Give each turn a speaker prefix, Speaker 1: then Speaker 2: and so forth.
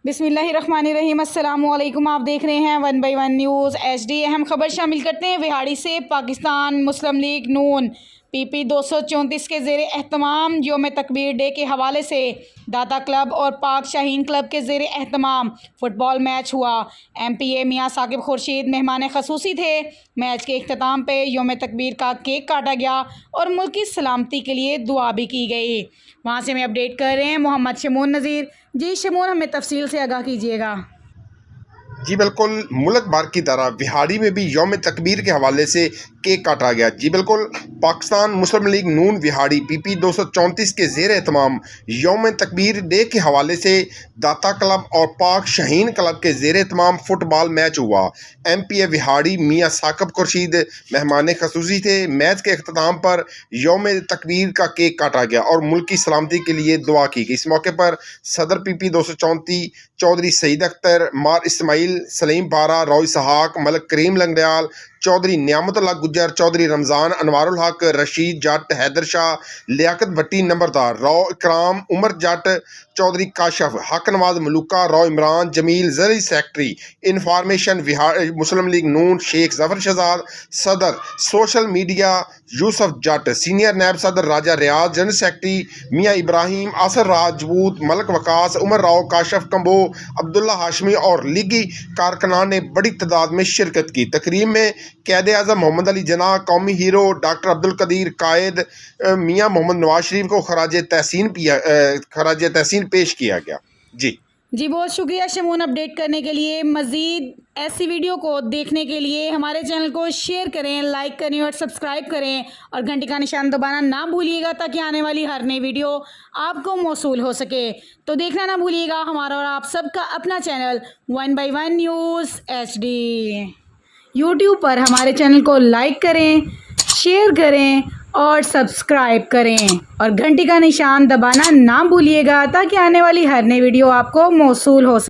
Speaker 1: बिस्मिल्लाहिर्रहमानिर्रहीम अस्सलामुअलैकुम। आप देख रहे हैं 1 बाई 1 न्यूज़ HD। अहम खबर शामिल करते हैं विहाड़ी से। पाकिस्तान मुस्लिम लीग नून PP 234 के ज़ेर एहतमाम यौम तकबीर डे के हवाले से दाता क्लब और पाक शाहीन क्लब के ज़ेर एहतमाम फ़ुटबॉल मैच हुआ। MPA मियाँ साकिब खुर्शीद मेहमान खसूसी थे। मैच के इख्तिताम पे यौम तकबीर का केक काटा गया और मुल्क की सलामती के लिए दुआ भी की गई। वहाँ से हमें अपडेट कर रहे हैं मोहम्मद शमून नज़ीर। जी शमून, हमें तफसील से आगाह कीजिएगा।
Speaker 2: जी बिल्कुल, मुल्क भर की तरह बिहाड़ी में भी यौम तकबीर के हवाले से केक काटा गया। जी बिल्कुल, पाकिस्तान मुस्लिम लीग नून बिहाड़ी PP 234 के ज़ेर एहतमाम यौम तकबीर डे के हवाले से दाता क्लब और पाक शाहीन क्लब के ज़ेर एहतमाम फुटबॉल मैच हुआ। MPA बिहाड़ी मियाँ साकिब खुर्शीद मेहमान खसूसी थे। मैच के अख्ताम पर यौम तकबीर का केक काटा गया और मुल्क की सलामती के लिए दुआ की गई। इस मौके पर सदर PP 234 चौधरी सईद अख्तर, मार इस्माइल, सलीम बारा, रॉय सहाक, मलक करीम लंगड़याल, चौधरी नियामतुल्लाह गुज्जर, चौधरी रमज़ान, अनवारुल हक, रशीद जट, हैदर शाह, लियाकत भट्टी नंबरदार, रॉ इकराम, उमर जट, चौधरी काशफ, हक नवाज मलूका, रॉ इमरान, जमील ज़री सेक्रेटरी इंफॉर्मेशन मुस्लिम लीग नून शेख जफर शहजाद, सदर social media Yusuf Jat, senior नैब सदर राजा रियाज, जनरल सेक्रेटरी मियाँ इब्राहिम, आसर राजपूत, मलक वकास, उमर राव, काशफ कंबो, अब्दुल्ला हाशमी और लीगी कारकुनान ने बड़ी तादाद में शिरकत की। तकरीब में कैद आज़म मोहम्मद अली जना, कौमी हीरो डॉक्टर अब्दुल कदीर कायद मियाँ मोहम्मद नवाज शरीफ को खराज तहसीन पेश किया गया। जी
Speaker 1: बहुत शुक्रिया शमून अपडेट करने के लिए। मज़ीद ऐसी वीडियो को देखने के लिए हमारे चैनल को शेयर करें, लाइक करें और सब्सक्राइब करें और घंटी का निशान दबाना ना भूलिएगा ताकि आने वाली हर नई वीडियो आपको मौसूल हो सके। तो देखना ना भूलिएगा हमारा और आप सबका अपना channel 1 by 1 news HD। YouTube पर हमारे चैनल को लाइक करें, शेयर करें और सब्सक्राइब करें और घंटी का निशान दबाना ना भूलिएगा ताकि आने वाली हर नई वीडियो आपको मौसूल हो सके।